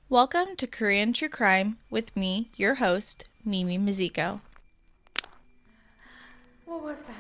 Welcome to Korean True Crime with me, your host, Mimi Mizuko. What was that?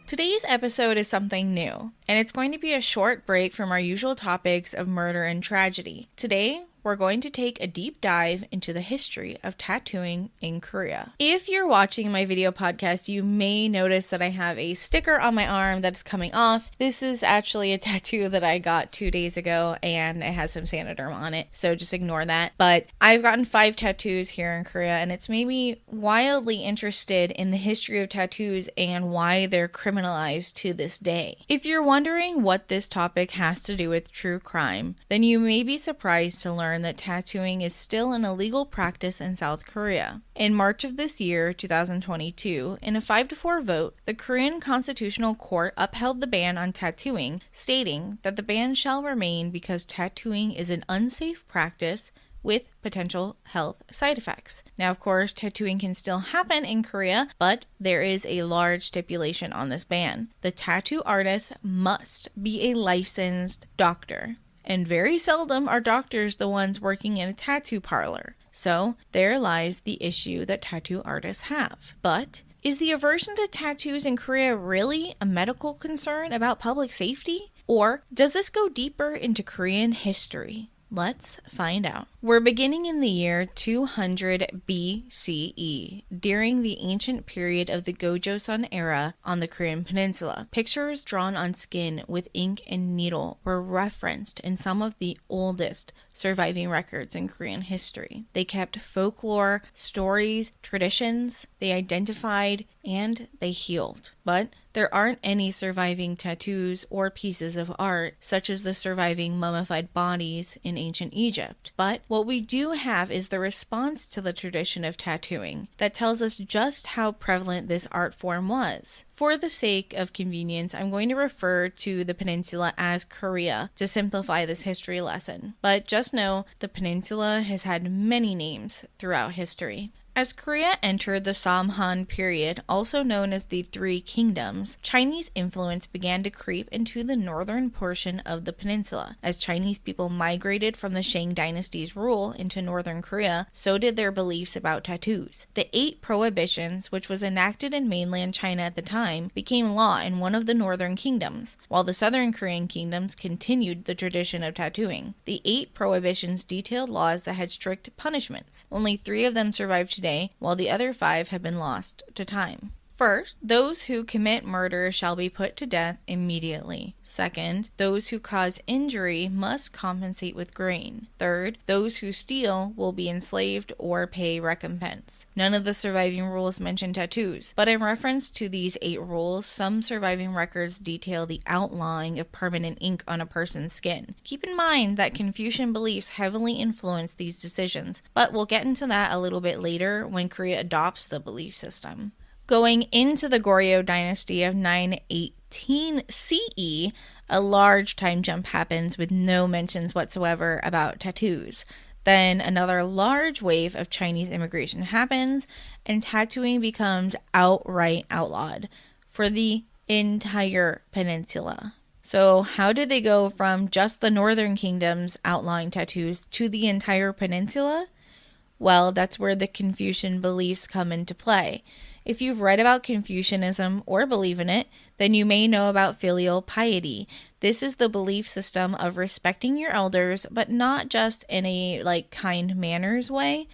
Today's episode is something new, and it's going to be a short break from our usual topics of murder and tragedy. Today, we're going to take a deep dive into the history of tattooing in Korea. If you're watching my video podcast, you may notice that I have a sticker on my arm that's coming off. This is actually a tattoo that I got 2 days ago, and it has some Sanoderm on it, so just ignore that. But I've gotten 5 tattoos here in Korea, and it's made me wildly interested in the history of tattoos and why they're criminalized to this day. If you're wondering what this topic has to do with true crime, then you may be surprised to learn that tattooing is still an illegal practice in South Korea. In March of this year, 2022, in a 5-4 vote, the Korean Constitutional Court upheld the ban on tattooing, stating that the ban shall remain because tattooing is an unsafe practice with potential health side effects. Now, of course, tattooing can still happen in Korea, but there is a large stipulation on this ban. The tattoo artist must be a licensed doctor. And very seldom are doctors the ones working in a tattoo parlor. So there lies the issue that tattoo artists have. But is the aversion to tattoos in Korea really a medical concern about public safety? Or does this go deeper into Korean history? Let's find out. We're beginning in the year 200 BCE, during the ancient period of the Gojoseon era on the Korean peninsula. Pictures drawn on skin with ink and needle were referenced in some of the oldest surviving records in Korean history. They kept folklore, stories, traditions, they identified, and they healed. But there aren't any surviving tattoos or pieces of art, such as the surviving mummified bodies in ancient Egypt. But what we do have is the response to the tradition of tattooing that tells us just how prevalent this art form was. For the sake of convenience, I'm going to refer to the peninsula as Korea to simplify this history lesson. But just know the peninsula has had many names throughout history. As Korea entered the Samhan period, also known as the Three Kingdoms, Chinese influence began to creep into the northern portion of the peninsula. As Chinese people migrated from the Shang dynasty's rule into northern Korea, so did their beliefs about tattoos. The 8 prohibitions, which was enacted in mainland China at the time, became law in one of the northern kingdoms, while the southern Korean kingdoms continued the tradition of tattooing. The 8 prohibitions detailed laws that had strict punishments. Only 3 of them survived today, while the other 5 have been lost to time. First, those who commit murder shall be put to death immediately. Second, those who cause injury must compensate with grain. Third, those who steal will be enslaved or pay recompense. None of the surviving rules mention tattoos, but in reference to these 8 rules, some surviving records detail the outline of permanent ink on a person's skin. Keep in mind that Confucian beliefs heavily influence these decisions, but we'll get into that a little bit later when Korea adopts the belief system. Going into the Goryeo dynasty of 918 CE, a large time jump happens with no mentions whatsoever about tattoos. Then another large wave of Chinese immigration happens, and tattooing becomes outright outlawed for the entire peninsula. So how did they go from just the northern kingdoms outlawing tattoos to the entire peninsula? Well, that's where the Confucian beliefs come into play. If you've read about Confucianism or believe in it, then you may know about filial piety. This is the belief system of respecting your elders, but not just in a kind manners way.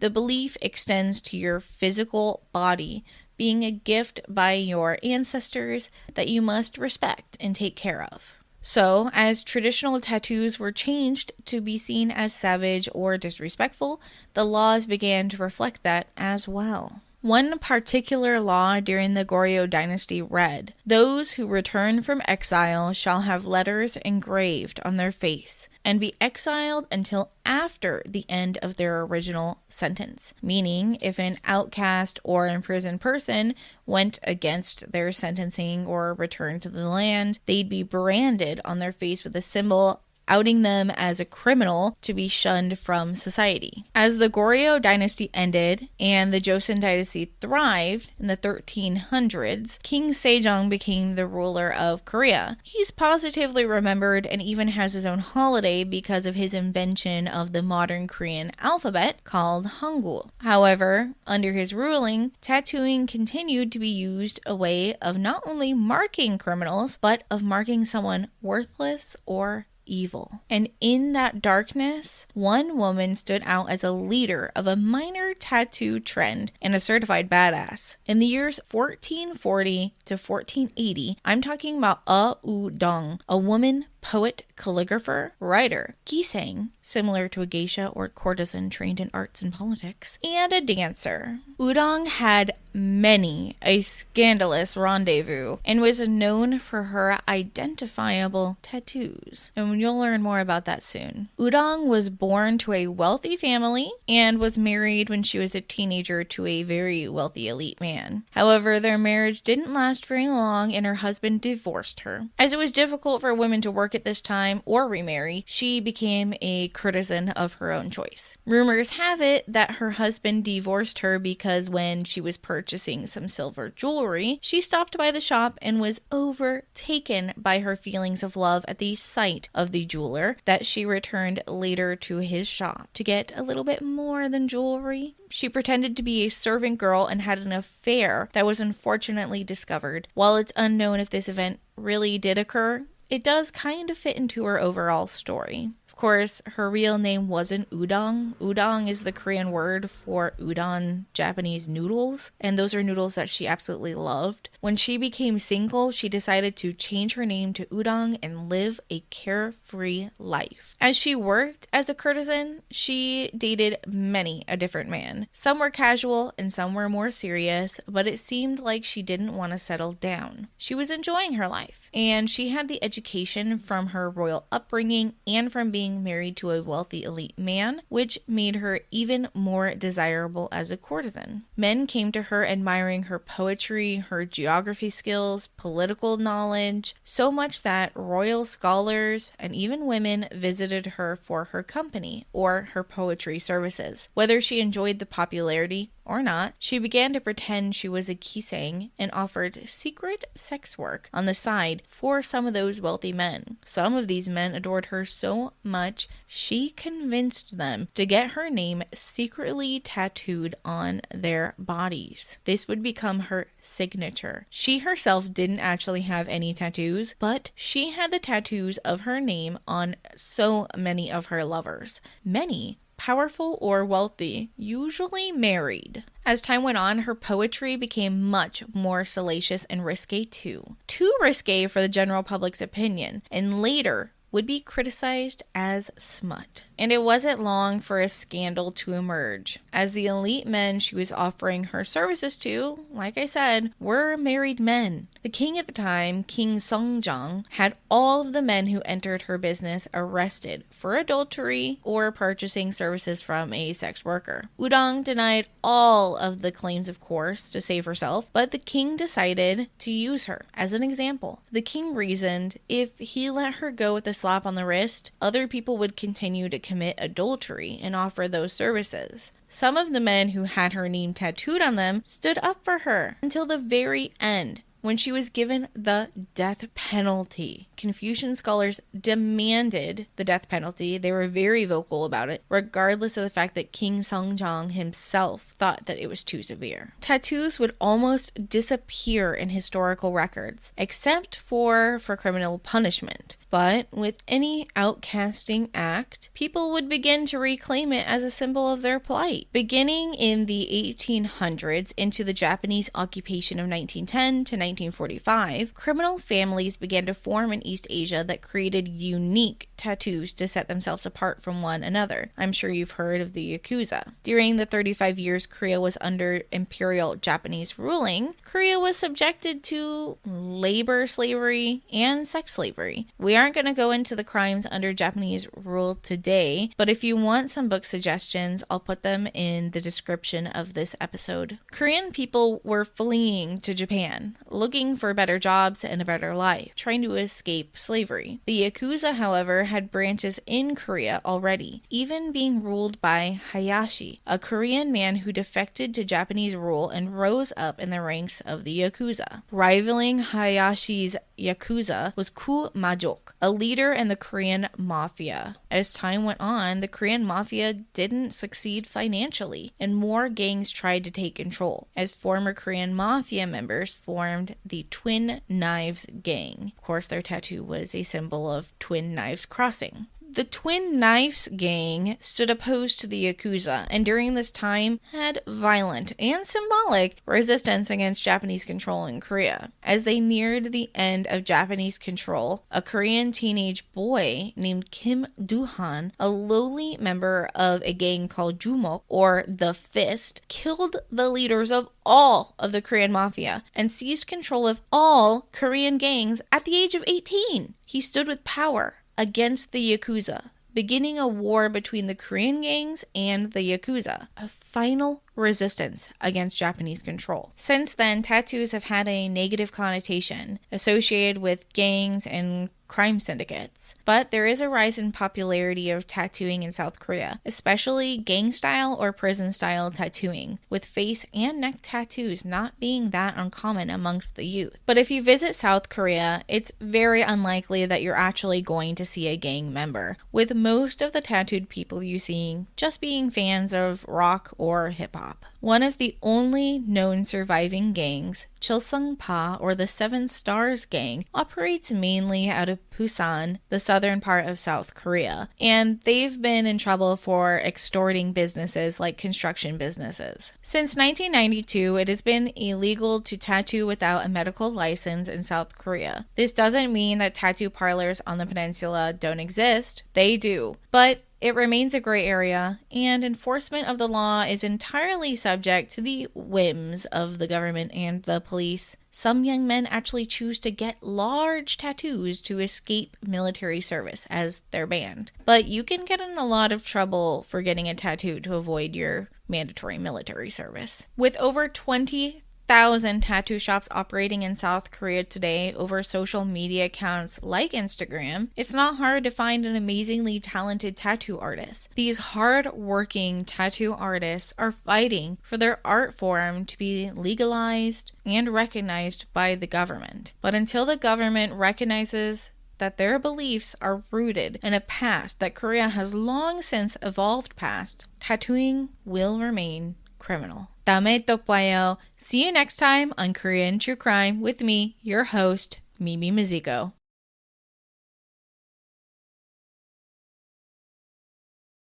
The belief extends to your physical body, being a gift by your ancestors that you must respect and take care of. So, as traditional tattoos were changed to be seen as savage or disrespectful, the laws began to reflect that as well. One particular law during the Goryeo dynasty read, "Those who return from exile shall have letters engraved on their face and be exiled until after the end of their original sentence." Meaning, if an outcast or imprisoned person went against their sentencing or returned to the land, they'd be branded on their face with a symbol outing them as a criminal to be shunned from society. As the Goryeo dynasty ended and the Joseon dynasty thrived in the 1300s, King Sejong became the ruler of Korea. He's positively remembered and even has his own holiday because of his invention of the modern Korean alphabet called Hangul. However, under his ruling, tattooing continued to be used a way of not only marking criminals, but of marking someone worthless or evil. And in that darkness, one woman stood out as a leader of a minor tattoo trend and a certified badass. In the years 1440 to 1480, I'm talking about Udong, a woman poet, calligrapher, writer, gisang, similar to a geisha or courtesan trained in arts and politics, and a dancer. Udong had many a scandalous rendezvous and was known for her identifiable tattoos. And you'll learn more about that soon. Udong was born to a wealthy family and was married when she was a teenager to a very wealthy elite man. However, their marriage didn't last very long and her husband divorced her. As it was difficult for women to work at this time or remarry, she became a courtesan of her own choice. Rumors have it that her husband divorced her because when she was purchasing some silver jewelry, she stopped by the shop and was overtaken by her feelings of love at the sight of the jeweler that she returned later to his shop to get a little bit more than jewelry. She pretended to be a servant girl and had an affair that was unfortunately discovered. While it's unknown if this event really did occur, it does kind of fit into her overall story. Of course, her real name wasn't Udong. Udong is the Korean word for udon, Japanese noodles, and those are noodles that she absolutely loved. When she became single, she decided to change her name to Udong and live a carefree life. As she worked as a courtesan, she dated many a different man. Some were casual and some were more serious, but it seemed like she didn't want to settle down. She was enjoying her life, and she had the education from her royal upbringing and from being married to a wealthy elite man, which made her even more desirable as a courtesan. Men came to her admiring her poetry, her geography skills, political knowledge, so much that royal scholars and even women visited her for her company or her poetry services. Whether she enjoyed the popularity or not, she began to pretend she was a gisang and offered secret sex work on the side for some of those wealthy men. Some of these men adored her so much, she convinced them to get her name secretly tattooed on their bodies. This would become her signature. She herself didn't actually have any tattoos, but she had the tattoos of her name on so many of her lovers. Many powerful or wealthy, usually married. As time went on, her poetry became much more salacious and risque too. Too risque for the general public's opinion, and later would be criticized as smut. And it wasn't long for a scandal to emerge, as the elite men she was offering her services to, like I said, were married men. The king at the time, King Seongjong, had all of the men who entered her business arrested for adultery or purchasing services from a sex worker. Udong denied all of the claims, of course, to save herself, but the king decided to use her as an example. The king reasoned if he let her go with a slap on the wrist, other people would continue to commit adultery and offer those services. Some of the men who had her name tattooed on them stood up for her until the very end, when she was given the death penalty. Confucian scholars demanded the death penalty. They were very vocal about it, regardless of the fact that King Seongjong himself thought that it was too severe. Tattoos would almost disappear in historical records, except for criminal punishment. But with any outcasting act, people would begin to reclaim it as a symbol of their plight. Beginning in the 1800s into the Japanese occupation of 1910 to 1945, criminal families began to form in East Asia that created unique tattoos to set themselves apart from one another. I'm sure you've heard of the Yakuza. During the 35 years Korea was under imperial Japanese ruling, Korea was subjected to labor slavery and sex slavery. We aren't going to go into the crimes under Japanese rule today, but if you want some book suggestions, I'll put them in the description of this episode. Korean people were fleeing to Japan, looking for better jobs and a better life, trying to escape escape slavery. The Yakuza, however, had branches in Korea already, even being ruled by Hayashi, a Korean man who defected to Japanese rule and rose up in the ranks of the Yakuza. Rivaling Hayashi's Yakuza was Ku Majok, a leader in the Korean mafia. As time went on, the Korean mafia didn't succeed financially, and more gangs tried to take control, as former Korean mafia members formed the Twin Knives Gang. Of course, their tattoo was a symbol of twin knives crossing. The Twin Knives Gang stood opposed to the Yakuza, and during this time had violent and symbolic resistance against Japanese control in Korea. As they neared the end of Japanese control, a Korean teenage boy named Kim Do-han, a lowly member of a gang called Jumok, or the Fist, killed the leaders of all of the Korean mafia and seized control of all Korean gangs at the age of 18. He stood with power against the Yakuza, beginning a war between the Korean gangs and the Yakuza, a final resistance against Japanese control. Since then, tattoos have had a negative connotation associated with gangs and crime syndicates. But there is a rise in popularity of tattooing in South Korea, especially gang-style or prison-style tattooing, with face and neck tattoos not being that uncommon amongst the youth. But if you visit South Korea, it's very unlikely that you're actually going to see a gang member, with most of the tattooed people you see just being fans of rock or hip-hop. One of the only known surviving gangs, Chilsungpa, or the Seven Stars Gang, operates mainly out of Busan, the southern part of South Korea, and they've been in trouble for extorting businesses like construction businesses. Since 1992, it has been illegal to tattoo without a medical license in South Korea. This doesn't mean that tattoo parlors on the peninsula don't exist. They do. But it remains a gray area, and enforcement of the law is entirely subject to the whims of the government and the police. Some young men actually choose to get large tattoos to escape military service, as they're banned. But you can get in a lot of trouble for getting a tattoo to avoid your mandatory military service. With over 20,000 tattoo shops operating in South Korea today over social media accounts like Instagram, it's not hard to find an amazingly talented tattoo artist. These hard-working tattoo artists are fighting for their art form to be legalized and recognized by the government. But until the government recognizes that their beliefs are rooted in a past that Korea has long since evolved past, tattooing will remain criminal. 다음에 또 봐요. See you next time on Korean True Crime with me, your host, Mimi Mizuko.